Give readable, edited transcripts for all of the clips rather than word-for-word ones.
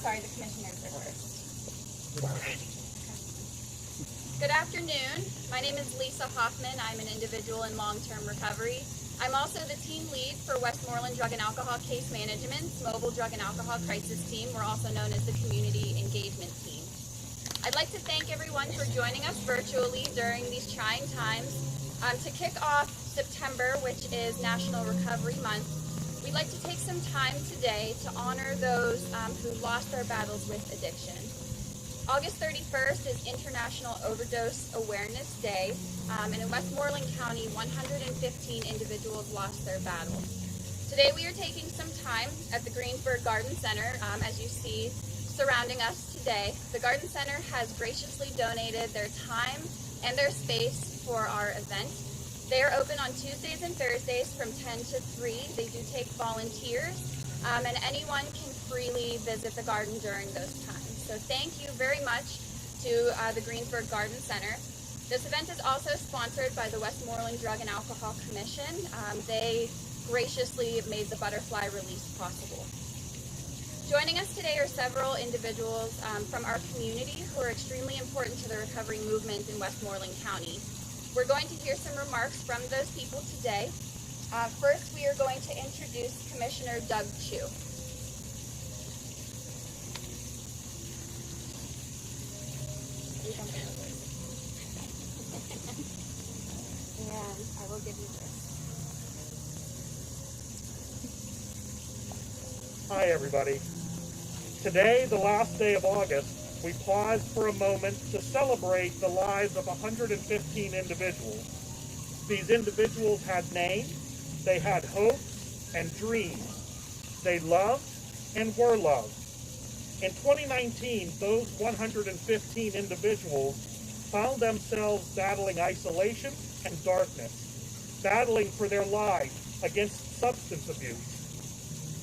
sorry, the commissioners are first. Good afternoon. My name is Lisa Hoffman. I'm an individual in long-term recovery. I'm also the team lead for Westmoreland Drug and Alcohol Case Management's Mobile Drug and Alcohol Crisis Team. We're also known as the Community Engagement Team. I'd like to thank everyone for joining us virtually during these trying times. To kick off September, which is National Recovery Month, we'd like to take some time today to honor those who lost their battles with addiction. August 31st is International Overdose Awareness Day, and in Westmoreland County, 115 individuals lost their battle. Today we are taking some time at the Greensburg Garden Center, as you see surrounding us today. The Garden Center has graciously donated their time and their space for our event. They are open on Tuesdays and Thursdays from 10 to 3. They do take volunteers, and anyone can freely visit the garden during those times. So thank you very much to the Greensburg Garden Center. This event is also sponsored by the Westmoreland Drug and Alcohol Commission. They graciously made the butterfly release possible. Joining us today are several individuals from our community who are extremely important to the recovery movement in Westmoreland County. We're going to hear some remarks from those people today. First, we are going to introduce Commissioner Doug Chu. And I will give you this. Hi, everybody. Today, the last day of August, we pause for a moment to celebrate the lives of 115 individuals. These individuals had names, they had hopes and dreams. They loved and were loved. In 2019, those 115 individuals found themselves battling isolation and darkness, battling for their lives against substance abuse.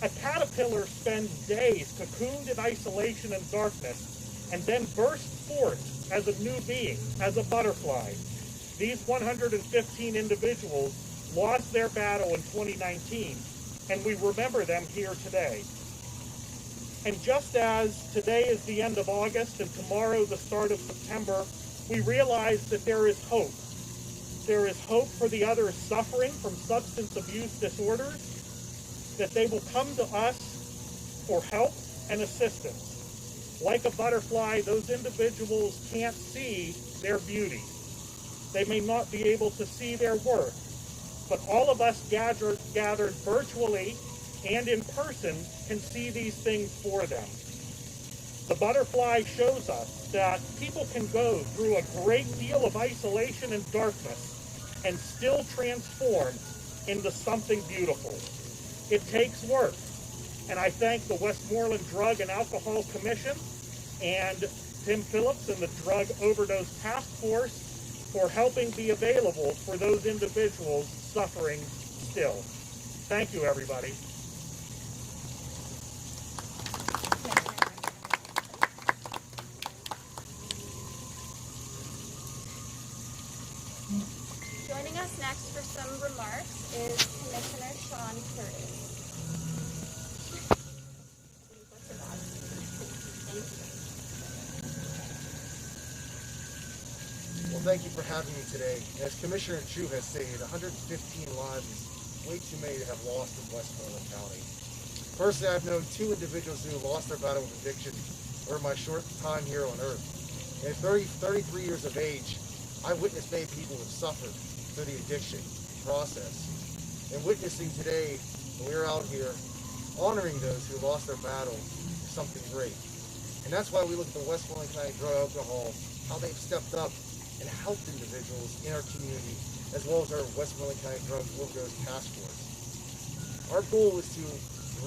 A caterpillar spends days cocooned in isolation and darkness and then bursts forth as a new being, as a butterfly. These 115 individuals lost their battle in 2019, and we remember them here today. And just as today is the end of August and tomorrow the start of September, we realize that there is hope. There is hope for the others suffering from substance abuse disorders, that they will come to us for help and assistance. Like a butterfly, those individuals can't see their beauty. They may not be able to see their worth, but all of us gathered virtually and in person can see these things for them. The butterfly shows us that people can go through a great deal of isolation and darkness and still transform into something beautiful. It takes work, and I thank the Westmoreland Drug and Alcohol Commission and Tim Phillips and the Drug Overdose Task Force for helping be available for those individuals suffering still. Thank you, everybody. Joining us next for some remarks is Commissioner Sean Curtis. Well, thank you for having me today. As Commissioner Chu has stated, 115 lives is way too many to have lost in Westmoreland County. Personally, I've known two individuals who lost their battle with addiction over my short time here on Earth. And at 33 years of age, I witnessed many people who have suffered through the addiction process. And witnessing today, when we're out here honoring those who lost their battle, is something great. And that's why we look at the Westmoreland County Drug and Alcohol, how they've stepped up and helped individuals in our community, as well as our Westmoreland County Drug Overdose Task Force. Our goal is to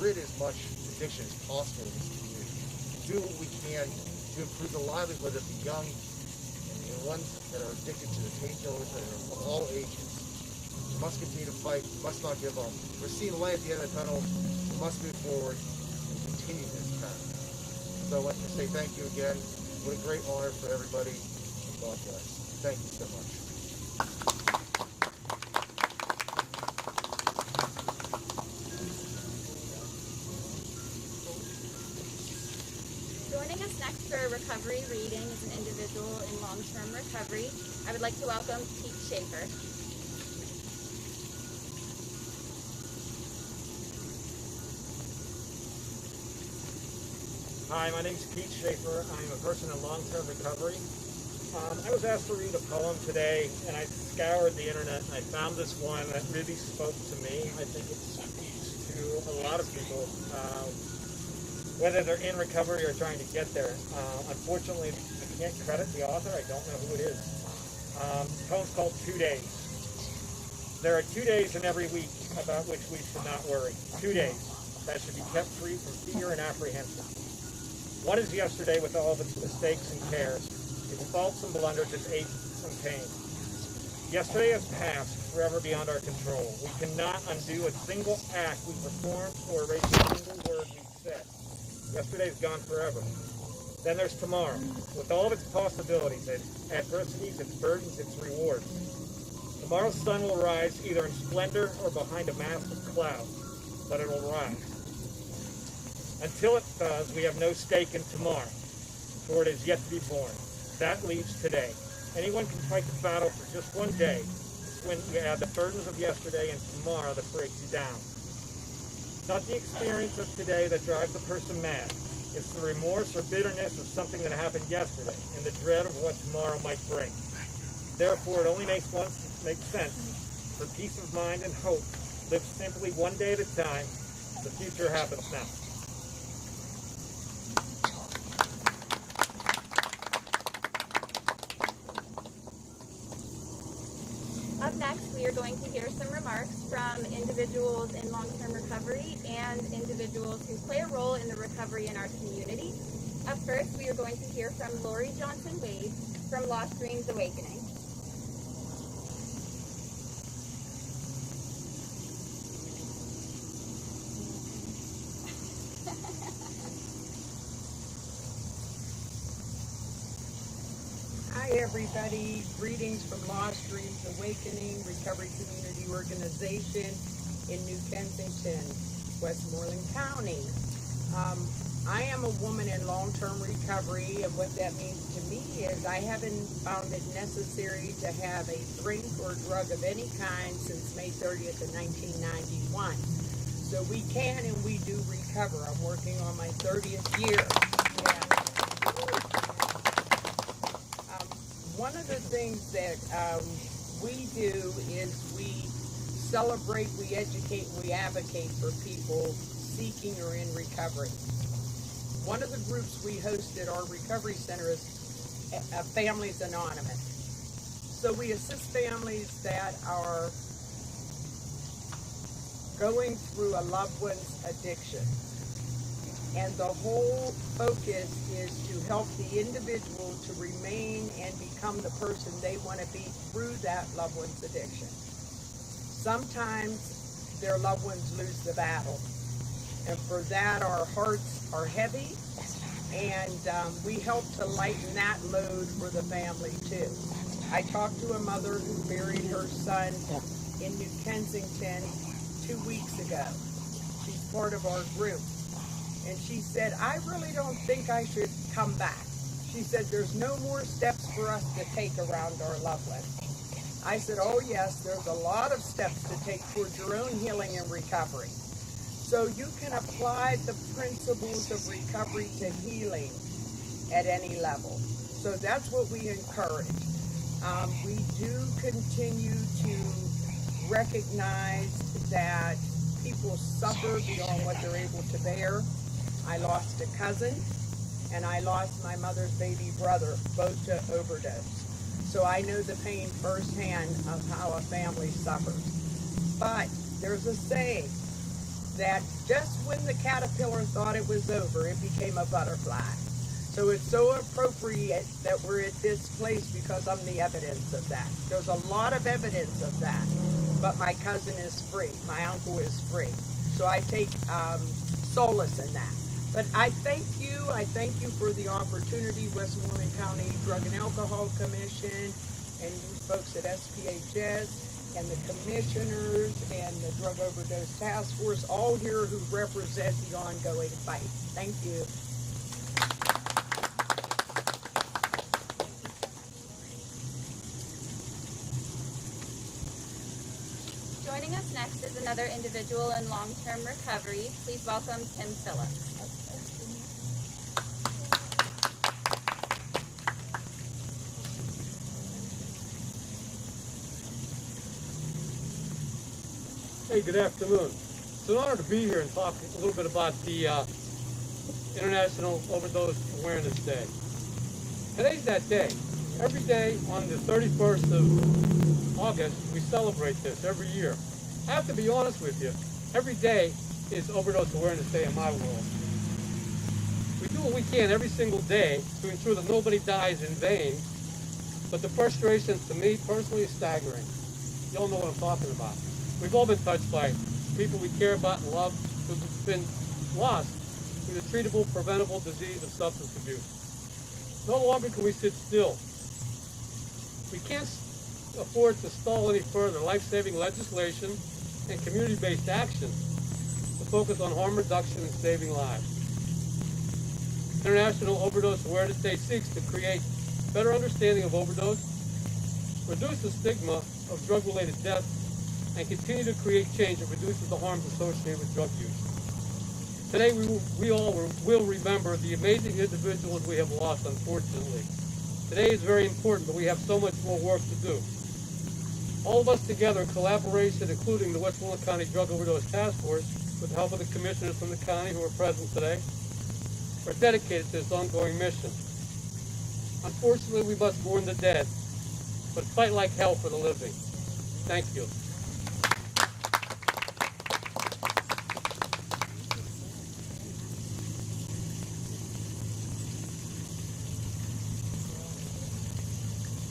rid as much addiction as possible in this community. Do what we can to improve the livelihood of the young and the ones that are addicted to the painkillers that are of all ages. We must continue to fight. We must not give up. We're seeing the light at the end of the tunnel. We must move forward and continue this path. So I'd like to say thank you again. What a great honor for everybody. God bless. Thank you so much. Joining us next for a recovery reading is an individual in long-term recovery. I would like to welcome Pete Schaefer. Hi, my name's Pete Schaefer. I'm a person in long-term recovery. I was asked to read a poem today, and I scoured the internet, and I found this one that really spoke to me. I think it speaks to a lot of people, whether they're in recovery or trying to get there. Unfortunately, I can't credit the author. I don't know who it is. The poem's called 2 Days. There are 2 days in every week about which we should not worry. 2 days that should be kept free from fear and apprehension. One is yesterday with all of its mistakes and cares, its faults and blunders, its aches and pains. Yesterday has passed, forever beyond our control. We cannot undo a single act we performed or erase a single word we said. Yesterday's gone forever. Then there's tomorrow, with all of its possibilities, its adversities, its burdens, its rewards. Tomorrow's sun will rise either in splendor or behind a mass of clouds, but it will rise. Until it does, we have no stake in tomorrow, for it is yet to be born. That leaves today. Anyone can fight the battle for just one day. It's when you add the burdens of yesterday and tomorrow that breaks you down. It's not the experience of today that drives a person mad. It's the remorse or bitterness of something that happened yesterday and the dread of what tomorrow might bring. Therefore, it only makes sense for peace of mind and hope. Live simply one day at a time. The future happens now. Up next, we are going to hear some remarks from individuals in long-term recovery and individuals who play a role in the recovery in our community. Up first, we are going to hear from Lori Johnson-Wade from Lost Dreams Awakening. Hi everybody, greetings from Lost Dreams Awakening Recovery Community Organization in New Kensington, Westmoreland County. I am a woman in long-term recovery, and what that means to me is I haven't found it necessary to have a drink or drug of any kind since May 30th of 1991. So we can and we do recover. I'm working on my 30th year. One of the things that we do is we celebrate, we educate, we advocate for people seeking or in recovery. One of the groups we host at our recovery center is Families Anonymous. So we assist families that are going through a loved one's addiction. And the whole focus is to help the individual to remain and become the person they want to be through that loved one's addiction. Sometimes their loved ones lose the battle. And for that, our hearts are heavy. And we help to lighten that load for the family too. I talked to a mother who buried her son in New Kensington 2 weeks ago. She's part of our group. And she said, I really don't think I should come back. She said, there's no more steps for us to take around our loved one. I said, oh yes, there's a lot of steps to take towards your own healing and recovery. So you can apply the principles of recovery to healing at any level. So that's what we encourage. We do continue to recognize that people suffer beyond what they're able to bear. I lost a cousin, and I lost my mother's baby brother, both to overdose. So I know the pain firsthand of how a family suffers. But there's a saying that just when the caterpillar thought it was over, it became a butterfly. So it's so appropriate that we're at this place because I'm the evidence of that. There's a lot of evidence of that. But my cousin is free. My uncle is free. So I take solace in that. But I thank you for the opportunity, Westmoreland County Drug and Alcohol Commission, and you folks at SPHS, and the commissioners, and the Drug Overdose Task Force, all here who represent the ongoing fight. Thank you. next is another individual in long-term recovery. Please welcome Tim Phillips. Hey, good afternoon. It's an honor to be here and talk a little bit about the International Overdose Awareness Day. Today's that day. Every day on the 31st of August, we celebrate this every year. I have to be honest with you, every day is Overdose Awareness Day in my world. We do what we can every single day to ensure that nobody dies in vain, but the frustration to me personally is staggering. You all know what I'm talking about. We've all been touched by people we care about and love who've been lost to the treatable, preventable disease of substance abuse. No longer can we sit still. We can't afford to stall any further life-saving legislation and community-based action to focus on harm reduction and saving lives. International Overdose Awareness Day seeks to create better understanding of overdose, reduce the stigma of drug-related deaths, and continue to create change that reduces the harms associated with drug use. Today, we all will remember the amazing individuals we have lost, unfortunately. Today is very important, but we have so much more work to do. All of us together in collaboration, including the Westmoreland County Drug Overdose Task Force, with the help of the commissioners from the county who are present today, are dedicated to this ongoing mission. Unfortunately, we must mourn the dead, but fight like hell for the living. Thank you.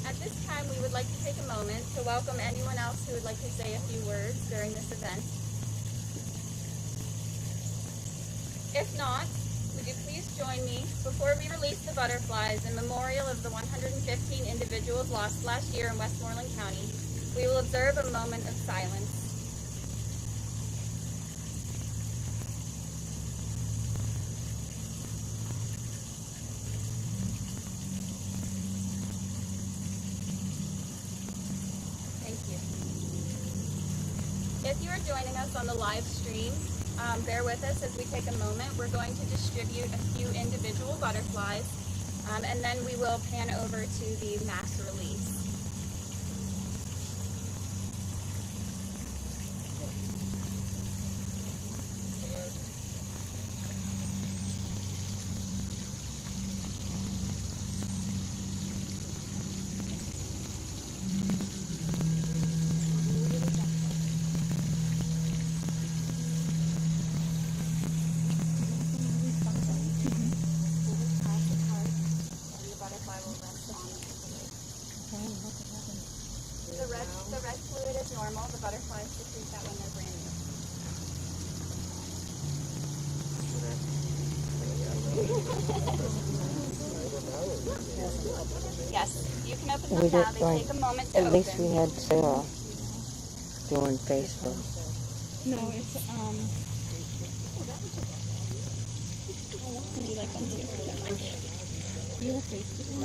At this time, we would like to take a moment to welcome anyone else who would like to say a few words during this event. If not, would you please join me before we release the butterflies in memorial of the 115 individuals lost last year in Westmoreland County. We will observe a moment of silence. If you are joining us on the live stream, bear with us as we take a moment. We're going to distribute a few individual butterflies, and then we will pan over to the mass release. The red fluid is normal. The butterflies secrete that when they're brand new. Yes, you can open them now. They take a moment to open. At least we had Sarah doing Facebook. No, it's you like them too? You have Facebook?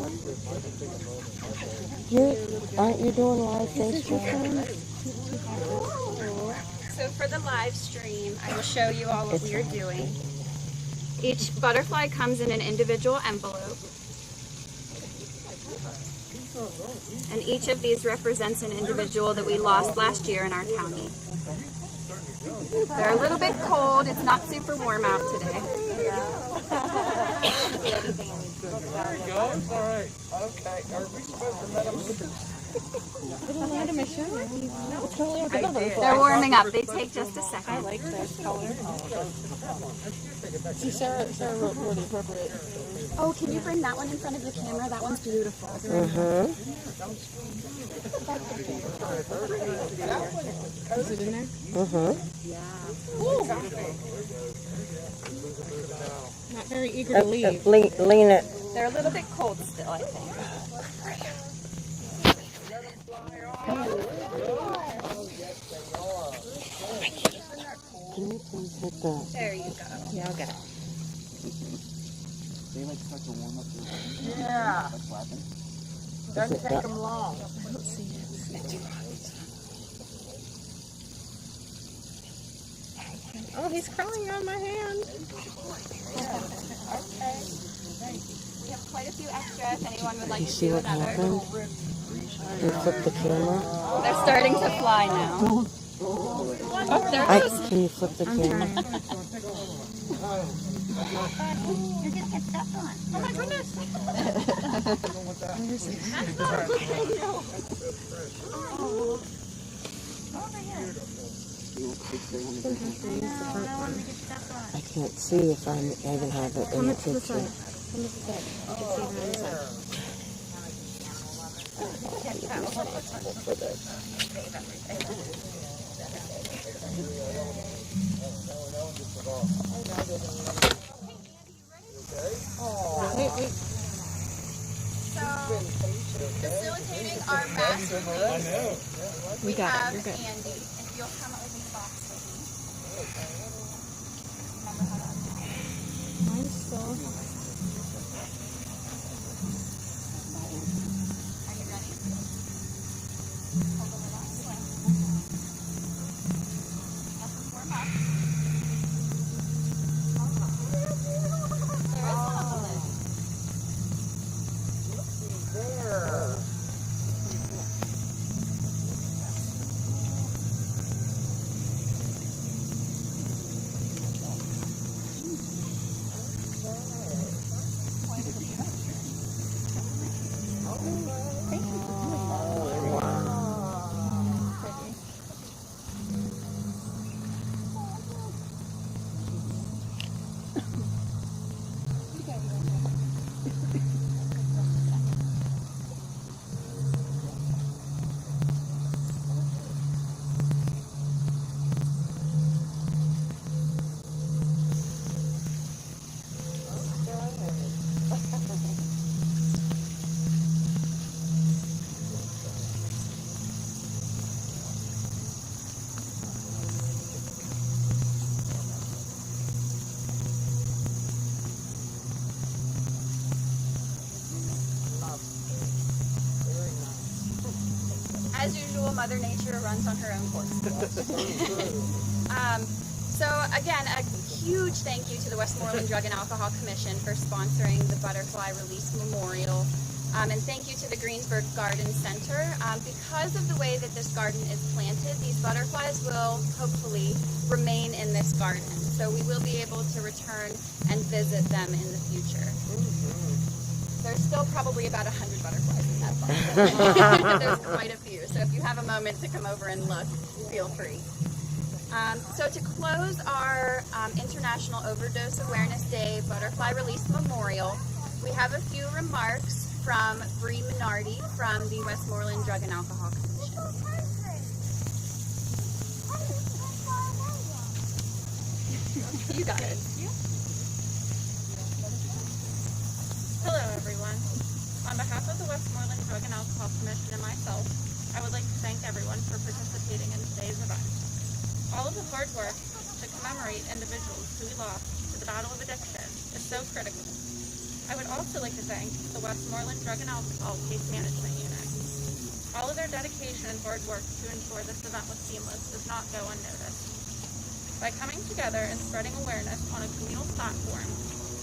Aren't you doing live Facebook? So for the live stream, I will show you all what we are doing. Each butterfly comes in an individual envelope. And each of these represents an individual that we lost last year in our county. They're a little bit cold. It's not super warm out today. There you go. It's all right. Okay, are we supposed to let them? They're warming up. They take just a second. I like that color. See, Sarah wrote really appropriate. Oh, can you bring that one in front of the camera? That one's beautiful. Is it in there? Not very eager to leave. Lean it. They're a little bit cold still, I think. Can you please hit that? There you go. Yeah, I'll get it. They like start to warm up their Yeah, like flapping. doesn't take them long. I don't see it. Oh, he's crawling on my hand. Okay. We have quite a few extra if anyone would like You to see do what another. happened? You flip the camera. They're starting to fly now. Oh, there it goes. Can you flip the camera? You're gonna get stepped on. Oh my goodness. That's not okay. Over here. I can't see if I even have it in the picture. So, facilitating our mass release, we got it. have You're good. Andy. If you'll come up with these boxes with me. Remember how to Mine's still. Are you ready? Hold the lid on slim. Nothing warm up. There is one on the lid. There. As usual, Mother Nature runs on her own course. So again, a huge thank you to the Westmoreland Drug and Alcohol Commission for sponsoring the Butterfly Release Memorial. And thank you to the Greensburg Garden Center. Because of the way that this garden is planted, these butterflies will hopefully remain in this garden. So we will be able to return and visit them in the future. There's still probably about 100 butterflies in that farm. There's quite a few. So if you have a moment to come over and look, feel free. So to close our International Overdose Awareness Day Butterfly Release Memorial, we have a few remarks from Bree Minardi from the Westmoreland Drug and Alcohol Commission. You got it. Hello everyone. On behalf of the Westmoreland Drug and Alcohol Commission and myself, I would like to thank everyone for participating in today's event. All of the hard work to commemorate individuals who we lost to the battle of addiction is so critical. I would also like to thank the Westmoreland Drug and Alcohol Case Management Unit. All of their dedication and hard work to ensure this event was seamless does not go unnoticed. By coming together and spreading awareness on a communal platform,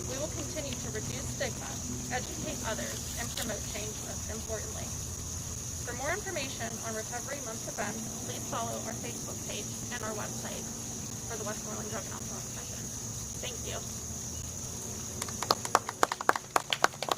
we will continue to reduce stigma, educate others, and promote change most importantly. For more information on Recovery Month events, please follow our Facebook page and our website for the Westmoreland Drug and Alcohol Commission.